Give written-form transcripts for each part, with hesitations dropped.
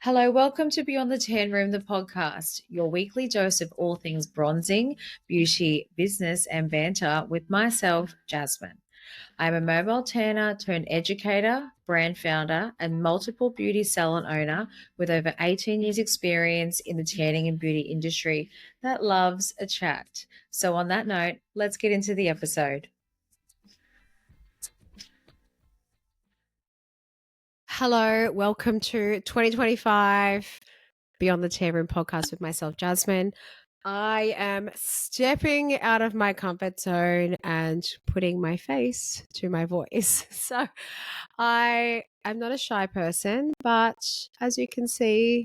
Hello, welcome to Beyond the Tanroom, the podcast, your weekly dose of all things bronzing, beauty, business, and banter with myself, Jasmine. I'm a mobile tanner turned educator, brand founder, and multiple beauty salon owner with over 18 years' experience in the tanning and beauty industry that loves a chat. So, on that note, let's get into the episode. Hello, welcome to 2025 Beyond the Tea Room podcast with myself, Jasmine. I am stepping out of my comfort zone and putting my face to my voice. So I am not a shy person, but as you can see,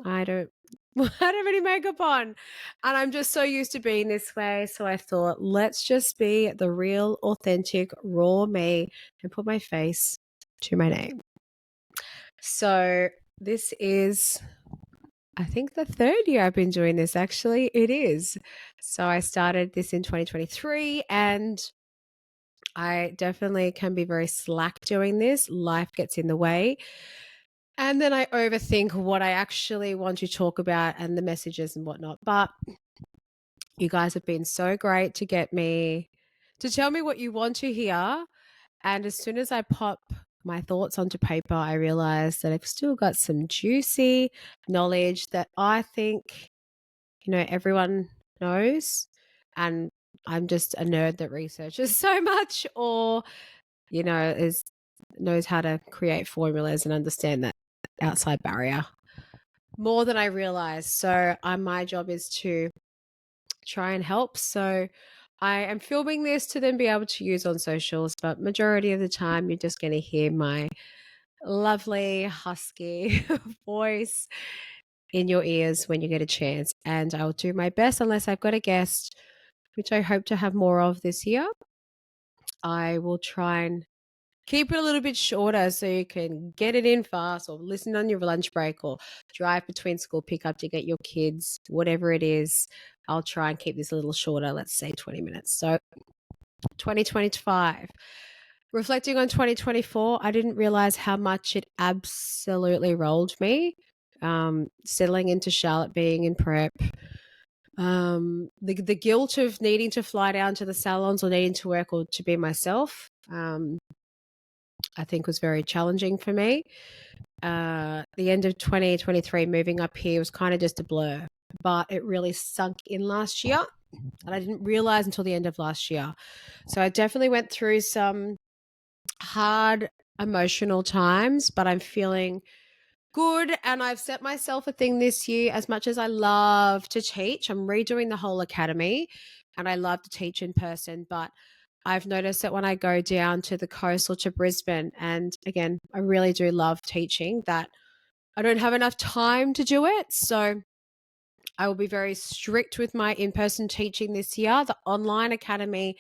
I don't I don't have any makeup on. And I'm just so used to being this way. So I thought, let's just be the real, authentic, raw me and put my face to my name. So this is, I think, the third year I've been doing this. Actually, it is. So I started this in 2023 and I definitely can be very slack doing this. Life gets in the way. And then I overthink what I actually want to talk about and the messages and whatnot. But you guys have been so great to get me to tell me what you want to hear. And as soon as I pop my thoughts onto paper, I realize that I've still got some juicy knowledge that I think, everyone knows. And I'm just a nerd that researches so much or, is knows how to create formulas and understand that outside barrier more than I realize. So my job is to try and help. So I am filming this to then be able to use on socials, but majority of the time you're just going to hear my lovely husky voice in your ears when you get a chance. And I'll do my best unless I've got a guest, which I hope to have more of this year. I will try and keep it a little bit shorter so you can get it in fast or listen on your lunch break or drive between school pickup to get your kids, whatever it is. I'll try and keep this a little shorter, let's say 20 minutes. So 2025. Reflecting on 2024, I didn't realize how much it absolutely rolled me. Settling into Charlotte, being in prep, the guilt of needing to fly down to the salons or needing to work or to be myself, I think was very challenging for me. The end of 2023, moving up here was kind of just a blur, but it really sunk in last year. And I didn't realize until the end of last year. So I definitely went through some hard emotional times, but I'm feeling good. And I've set myself a thing this year. As much as I love to teach, I'm redoing the whole academy and I love to teach in person. But I've noticed that when I go down to the coast or to Brisbane, and again, I really do love teaching, that I don't have enough time to do it. So I will be very strict with my in-person teaching this year. The online academy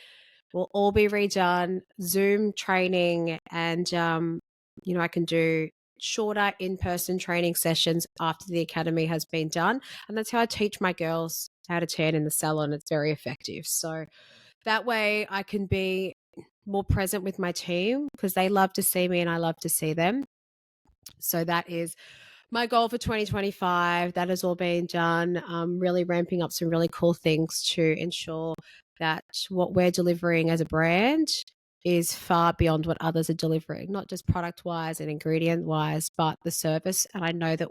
will all be redone, Zoom training, and I can do shorter in-person training sessions after the academy has been done. And that's how I teach my girls how to tan in the salon. It's very effective. So that way I can be more present with my team because they love to see me and I love to see them. So that is my goal for 2025. That has all been done. Really ramping up some really cool things to ensure that what we're delivering as a brand is far beyond what others are delivering, not just product wise and ingredient wise, but the service. And I know that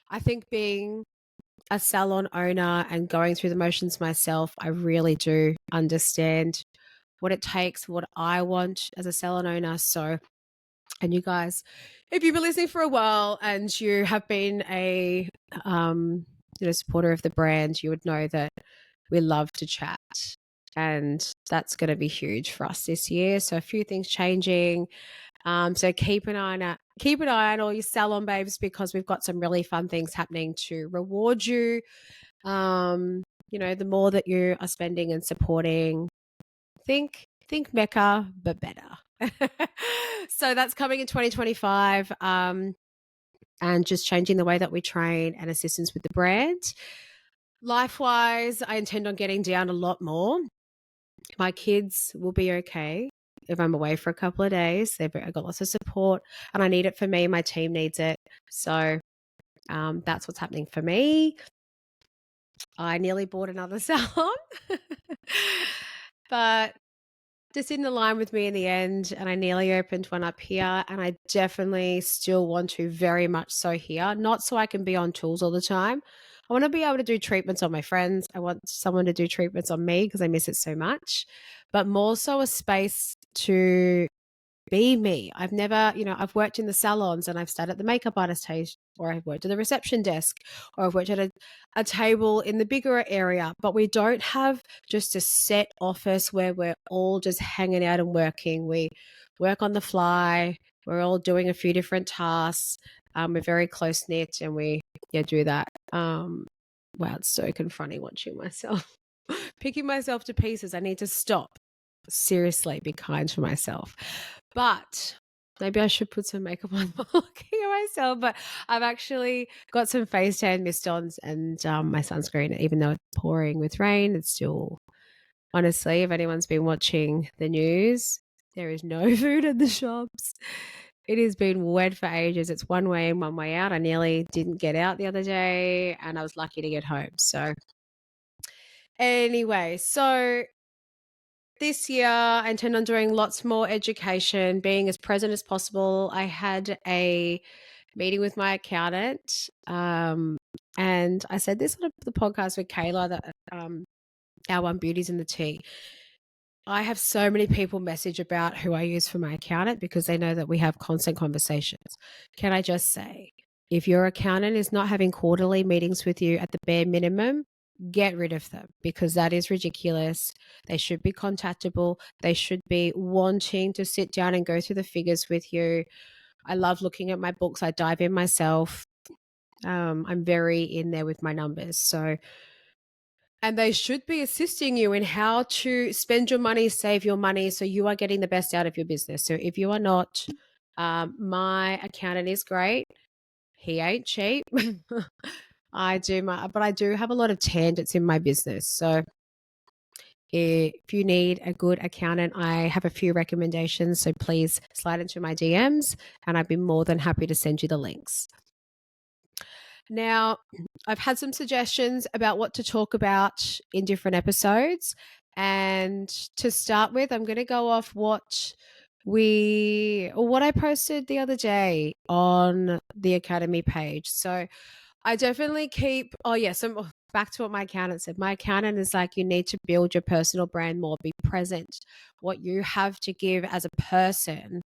I think being a salon owner and going through the motions myself, I really do understand what it takes, what I want as a salon owner. So, and you guys, if you've been listening for a while and you have been a supporter of the brand, you would know that we love to chat. And that's going to be huge for us this year. So a few things changing. So keep an eye on all your salon babes because we've got some really fun things happening to reward you. The more that you are spending and supporting, think Mecca, but better. So that's coming in 2025. And just changing the way that we train and assistance with the brand. Life-wise, I intend on getting down a lot more. My kids will be okay. if I'm away for a couple of days. I got lots of support, and I need it for me. My team needs it. So that's what's happening for me. I nearly bought another salon, but just didn't align with me in the end, and I nearly opened one up here, and I definitely still want to very much so here, not so I can be on tools all the time. I want to be able to do treatments on my friends. I want someone to do treatments on me because I miss it so much, but more so a space to be me. I've never, I've worked in the salons and I've sat at the makeup artist stage, or I've worked at the reception desk, or I've worked at a table in the bigger area, but we don't have just a set office where we're all just hanging out and working. We work on the fly. We're all doing a few different tasks. We're very close knit, and we do that. Wow, it's so confronting watching myself, picking myself to pieces. I need to stop. Seriously, be kind to myself. But maybe I should put some makeup on while looking at myself. But I've actually got some face tan mist-ons and my sunscreen. Even though it's pouring with rain, it's still, honestly, if anyone's been watching the news, there is no food in the shops. It has been wet for ages. It's one way in, one way out. I nearly didn't get out the other day, and I was lucky to get home. So anyway, this year, I intend on doing lots more education, being as present as possible. I had a meeting with my accountant, and I said this on the podcast with Kayla, that our One Beauties in the Tea. I have so many people message about who I use for my accountant because they know that we have constant conversations. Can I just say, if your accountant is not having quarterly meetings with you at the bare minimum, get rid of them, because that is ridiculous. They should be contactable. They should be wanting to sit down and go through the figures with you. I love looking at my books. I dive in myself. I'm very in there with my numbers. And they should be assisting you in how to spend your money, save your money, so you are getting the best out of your business. So if you are not, my accountant is great. He ain't cheap. I do have a lot of tangents in my business. So if you need a good accountant, I have a few recommendations. So please slide into my DMs, and I'd be more than happy to send you the links. Now, I've had some suggestions about what to talk about in different episodes. And to start with, I'm going to go off what I posted the other day on the Academy page. So I definitely keep, back to what my accountant said. My accountant is like, you need to build your personal brand more, be present. What you have to give as a person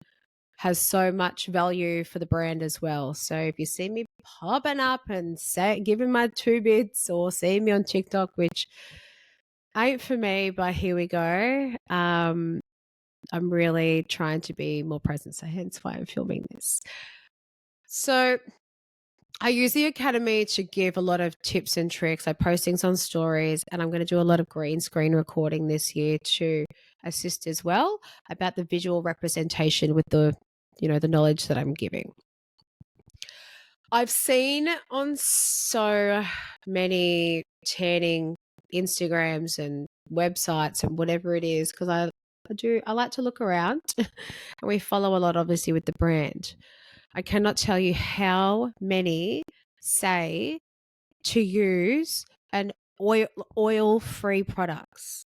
has so much value for the brand as well. So if you see me popping up and giving my 2 bits, or see me on TikTok, which ain't for me, but here we go. I'm really trying to be more present, so hence why I'm filming this. So I use the Academy to give a lot of tips and tricks. I post things on stories, and I'm going to do a lot of green screen recording this year to assist as well about the visual representation with the knowledge that I'm giving. I've seen on so many tanning Instagrams and websites and whatever it is, because I like to look around and we follow a lot obviously with the brand. I cannot tell you how many say to use an oil-free products.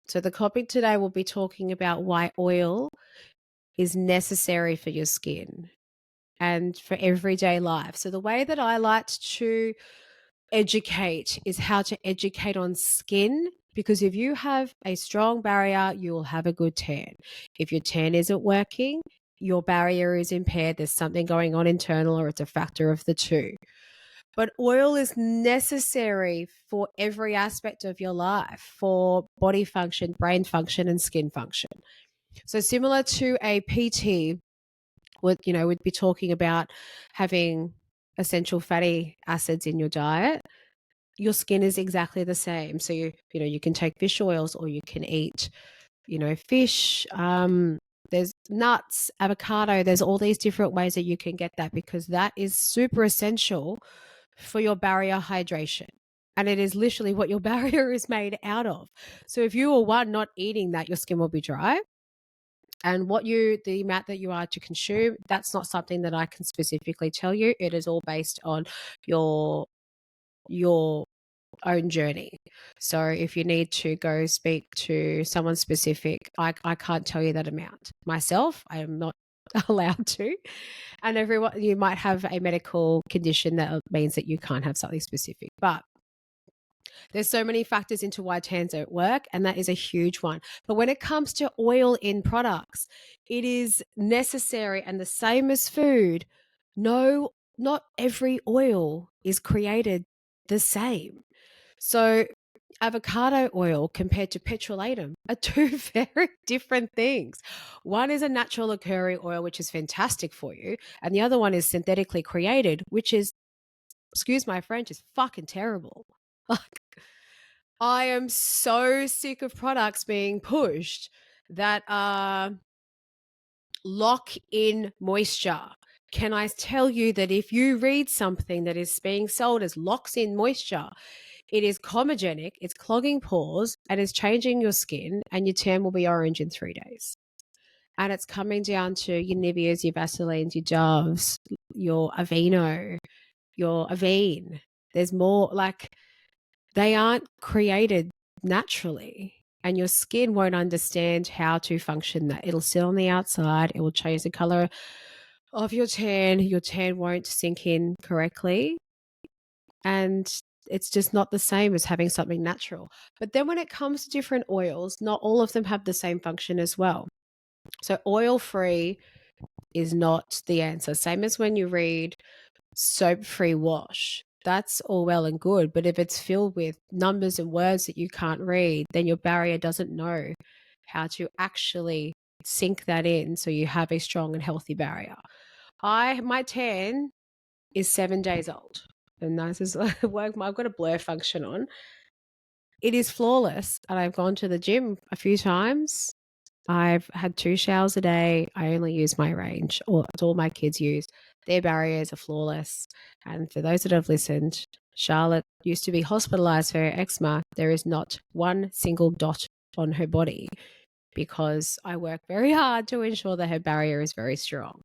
So the topic today will be talking about why oil is necessary for your skin and for everyday life. So the way that I like to educate is how to educate on skin, because if you have a strong barrier, you will have a good tan. If your tan isn't working, your barrier is impaired, there's something going on internal, or it's a factor of the two. But oil is necessary for every aspect of your life, for body function, brain function, and skin function. So similar to a PT would be talking about having essential fatty acids in your diet, your skin is exactly the same. So you can take fish oils, or you can eat fish, there's nuts, avocado, there's all these different ways that you can get that, because that is super essential for your barrier hydration. And it is literally what your barrier is made out of. So if you are not eating that, your skin will be dry. And the amount that you are to consume, that's not something that I can specifically tell you. It is all based on your own journey. So if you need to go speak to someone specific, I can't tell you that amount. Myself, I am not allowed to. And everyone, you might have a medical condition that means that you can't have something specific. But there's so many factors into why tans don't work, and that is a huge one. But when it comes to oil in products, it is necessary, and the same as food. No, not every oil is created the same. So avocado oil compared to petrolatum are two very different things. One is a natural occurring oil, which is fantastic for you, and the other one is synthetically created, which is, excuse my French, is fucking terrible. Like, I am so sick of products being pushed that lock in moisture. Can I tell you that if you read something that is being sold as locks in moisture, it is comedogenic, it's clogging pores, and it's changing your skin, and your tan will be orange in 3 days. And it's coming down to your Niveas, your Vaselines, your Doves, your Aveeno, your Avene. There's more, like, they aren't created naturally. And your skin won't understand how to function that. It'll sit on the outside. It will change the color of your tan. Your tan won't sink in correctly. And it's just not the same as having something natural. But then when it comes to different oils, not all of them have the same function as well. So oil-free is not the answer. Same as when you read soap-free wash. That's all well and good, but if it's filled with numbers and words that you can't read, then your barrier doesn't know how to actually sink that in so you have a strong and healthy barrier. My tan is 7 days old. And this is work. I've got a blur function on. It is flawless, and I've gone to the gym a few times. I've had 2 showers a day. I only use my range, or it's all my kids use. Their barriers are flawless. And for those that have listened, Charlotte used to be hospitalized for her eczema. There is not one single dot on her body because I work very hard to ensure that her barrier is very strong.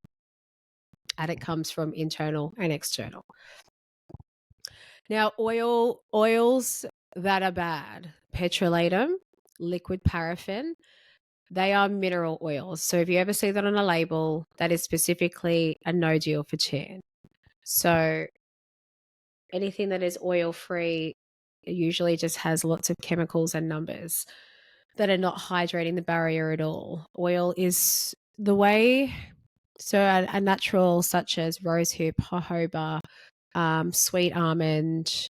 And it comes from internal and external. Now, oils that are bad, petrolatum, liquid paraffin, they are mineral oils. So if you ever see that on a label, that is specifically a no deal for tan. So anything that is oil-free usually just has lots of chemicals and numbers that are not hydrating the barrier at all. Oil is the way, so a natural such as rosehip, jojoba, sweet almond.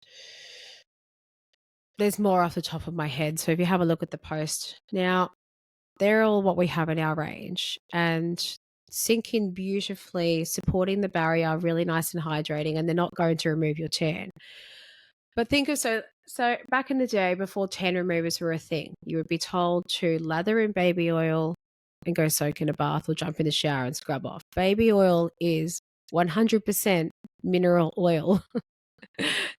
There's more off the top of my head. So if you have a look at the post now, they're all what we have in our range and sink in beautifully, supporting the barrier, really nice and hydrating, and they're not going to remove your tan. But think of so back in the day before tan removers were a thing, you would be told to lather in baby oil and go soak in a bath or jump in the shower and scrub off. Baby oil is 100% mineral oil.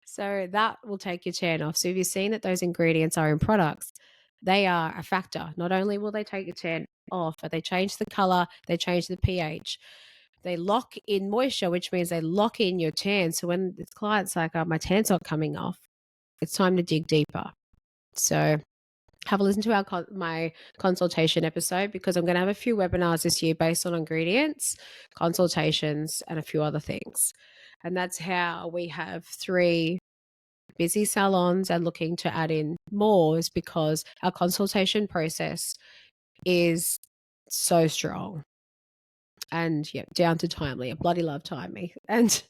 So that will take your tan off. So if you've seen that those ingredients are in products, they are a factor. Not only will they take your tan off, but they change the color, they change the pH. They lock in moisture, which means they lock in your tan. So when the client's like, oh, my tan's not coming off, it's time to dig deeper. So have a listen to my consultation episode, because I'm going to have a few webinars this year based on ingredients, consultations, and a few other things. And that's how we have 3 busy salons and looking to add in more, is because our consultation process is so strong. And yeah, down to Timely. I bloody love Timely. And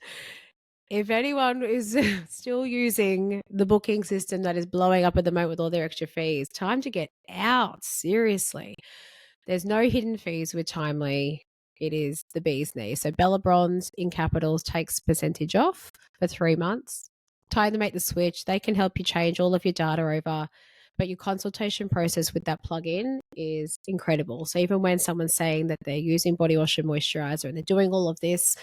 if anyone is still using the booking system that is blowing up at the moment with all their extra fees, time to get out. Seriously. There's no hidden fees with Timely. It is the bee's knee. So Bella Bronze in capitals takes percentage off for 3 months. Time to make the switch. They can help you change all of your data over. But your consultation process with that plugin is incredible. So even when someone's saying that they're using body wash and moisturizer and they're doing all of this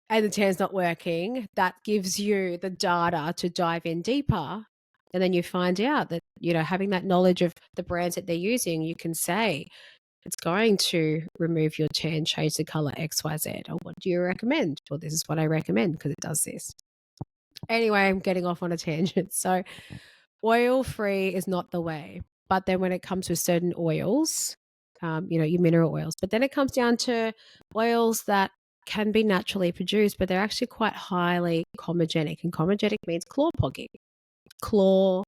and the tan's not working, that gives you the data to dive in deeper. And then you find out that, having that knowledge of the brands that they're using, you can say, it's going to remove your tan, change the color XYZ. Or what do you recommend? Well, this is what I recommend because it does this. Anyway, I'm getting off on a tangent. So oil-free is not the way. But then when it comes with certain oils, your mineral oils, but then it comes down to oils that can be naturally produced, but they're actually quite highly comedogenic. And comedogenic means claw pogging. Clogs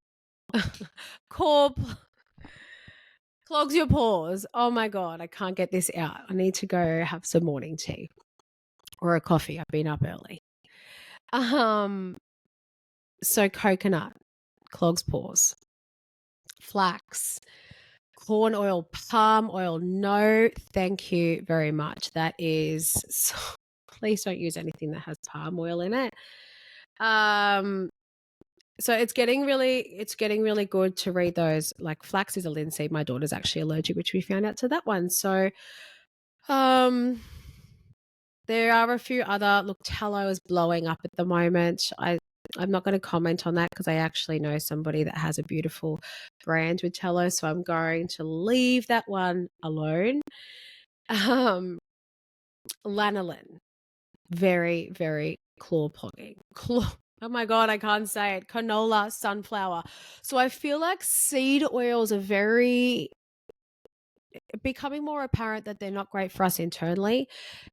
your pores. Oh my God, I can't get this out. I need to go have some morning tea or a coffee. I've been up early. So coconut clogs pores. Flax, corn oil, palm oil. No, thank you very much. That is, so, please don't use anything that has palm oil in it. So it's getting really good to read those. Like flax is a linseed. My daughter's actually allergic, which we found out to that one. So, there are a few other. Look, tallow is blowing up at the moment. I'm not going to comment on that because I actually know somebody that has a beautiful brand with tallow, so I'm going to leave that one alone. Lanolin, very, very claw pogging. Oh my God, I can't say it. Canola, sunflower. So I feel like seed oils are becoming more apparent that they're not great for us internally.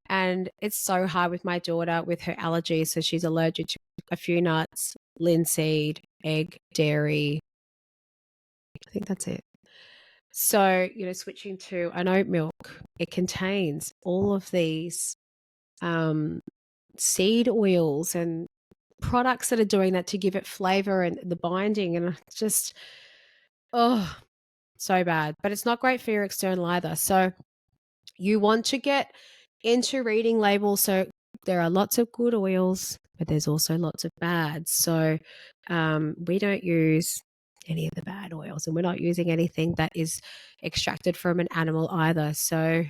And it's so hard with my daughter with her allergies. So she's allergic to a few nuts, linseed, egg, dairy. I think that's it. So, switching to an oat milk, it contains all of these seed oils and products that are doing that to give it flavor and the binding. And it's just, so bad. But it's not great for your external either. So you want to get into reading labels. So there are lots of good oils, but there's also lots of bad. So we don't use any of the bad oils, and we're not using anything that is extracted from an animal either. So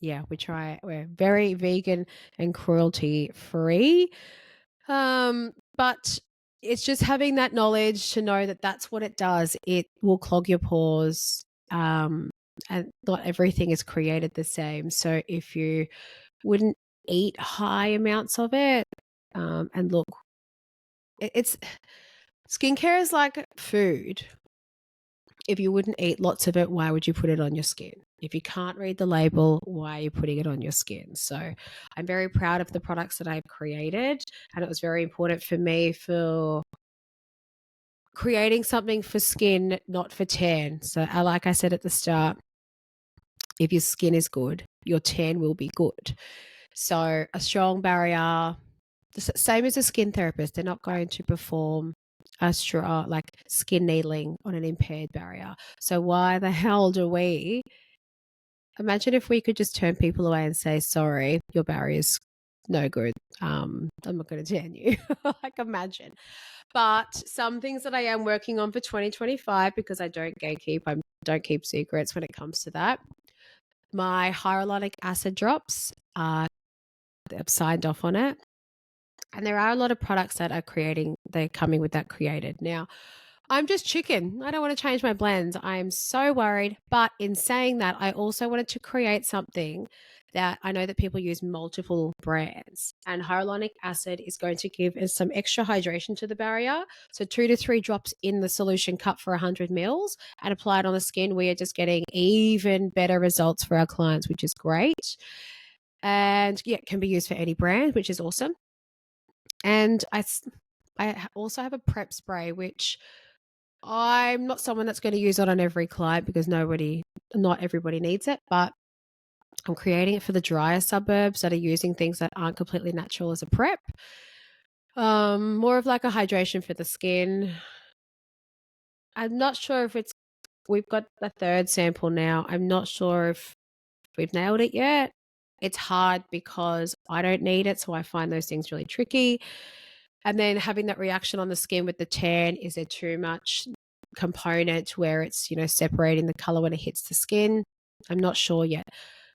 we're very vegan and cruelty free. But it's just having that knowledge to know that that's what it does. It will clog your pores. And not everything is created the same. So if you wouldn't eat high amounts of it, and look, it's skincare is like food. If you wouldn't eat lots of it, why would you put it on your skin? If you can't read the label, why are you putting it on your skin? So I'm very proud of the products that I've created, and it was very important for me for creating something for skin, not for tan. So like I said at the start, if your skin is good, your tan will be good. So a strong barrier, the same as a skin therapist, they're not going to perform like skin needling on an impaired barrier. So why the hell do we imagine if we could just turn people away and say, sorry, your barrier's no good. I'm not going to tan you. Like imagine. But some things that I am working on for 2025, because I don't gatekeep, I don't keep secrets when it comes to that. My hyaluronic acid drops, I've signed off on it. And there are a lot of products that they're coming with that created. Now, I'm just chicken. I don't want to change my blends. I'm so worried. But in saying that, I also wanted to create something that I know that people use multiple brands. And hyaluronic acid is going to give us some extra hydration to the barrier. So 2 to 3 drops in the solution cup for 100 mils and apply it on the skin. We are just getting even better results for our clients, which is great. And yeah, it can be used for any brand, which is awesome. And I also have a prep spray, which I'm not someone that's going to use it on every client because not everybody needs it, but I'm creating it for the drier suburbs that are using things that aren't completely natural as a prep. More of like a hydration for the skin. I'm not sure if we've got the 3rd sample now. I'm not sure if we've nailed it yet. It's hard because I don't need it, so I find those things really tricky. And then having that reaction on the skin with the tan, is there too much component where it's, separating the color when it hits the skin? I'm not sure yet.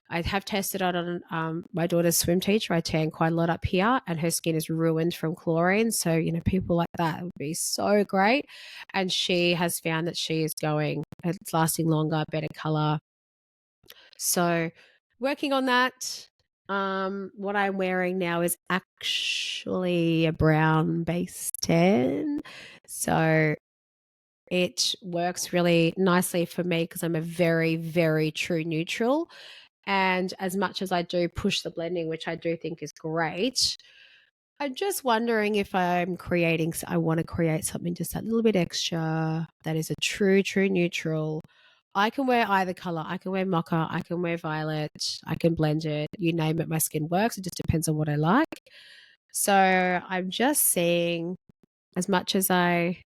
I have tested it on my daughter's swim teacher. I tan quite a lot up here, and her skin is ruined from chlorine. So, you know, people like that would be so great. And she has found that she is it's lasting longer, better color. So, working on that. What I'm wearing now is actually a brown base tan. So, it works really nicely for me because I'm a very, very true neutral. And as much as I do push the blending, which I do think is great, I'm just wondering if I want to create something just a little bit extra that is a true, true neutral. I can wear either color. I can wear mocha. I can wear violet. I can blend it. You name it, my skin works. It just depends on what I like. So I'm just seeing, as much as I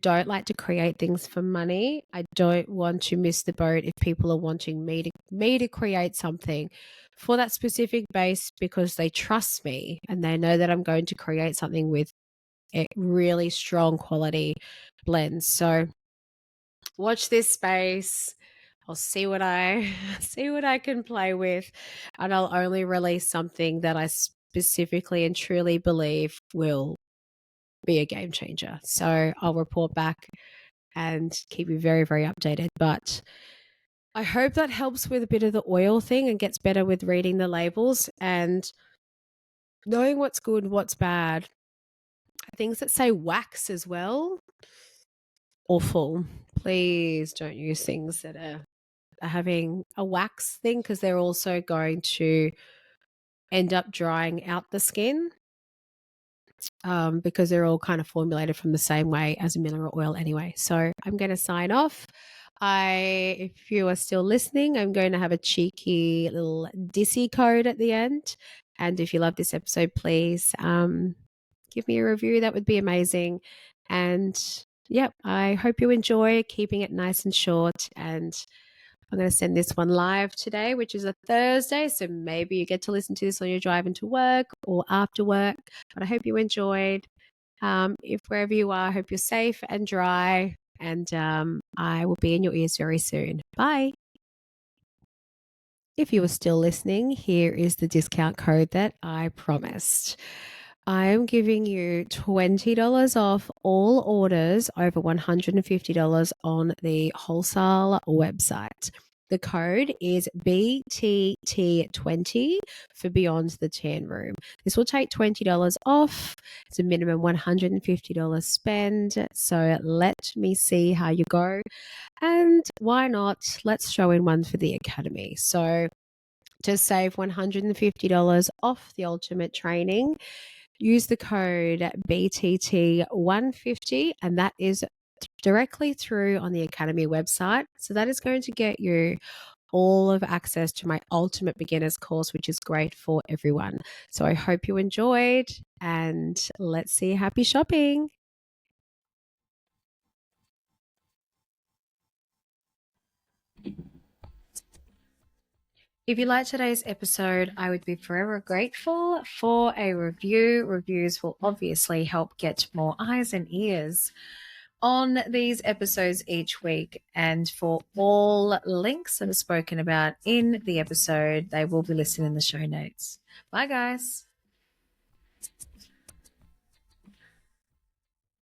don't like to create things for money. I don't want to miss the boat if people are wanting me to create something for that specific base because they trust me and they know that I'm going to create something with a really strong quality blends. So watch this space. I'll see what I see what I can play with, and I'll only release something that I specifically and truly believe will be a game changer. So I'll report back and keep you very, very updated. But I hope that helps with a bit of the oil thing and gets better with reading the labels and knowing what's good, what's bad. Things that say wax as well, awful. Please don't use things that are having a wax thing because they're also going to end up drying out the skin. Because they're all kind of formulated from the same way as a mineral oil anyway. So I'm going to sign off. If you are still listening, I'm going to have a cheeky little Dissy code at the end. And if you love this episode, please give me a review. That would be amazing. And yeah, I hope you enjoy keeping it nice and short. And I'm going to send this one live today, which is a Thursday. So maybe you get to listen to this on your drive into work or after work. But I hope you enjoyed. If wherever you are, I hope you're safe and dry. And I will be in your ears very soon. Bye. If you are still listening, here is the discount code that I promised. I am giving you $20 off all orders over $150 on the wholesale website. The code is BTT20 for Beyond the Tan Room. This will take $20 off. It's a minimum $150 spend. So let me see how you go. And why not? Let's throw in one for the Academy. So to save $150 off the Ultimate Training, use the code BTT150, and that is directly through on the Academy website. So that is going to get you all of access to my Ultimate Beginners course, which is great for everyone. So I hope you enjoyed, and let's see, happy shopping. If you liked today's episode, I would be forever grateful for a review. Reviews will obviously help get more eyes and ears on these episodes each week. And for all links that are spoken about in the episode, they will be listed in the show notes. Bye, guys.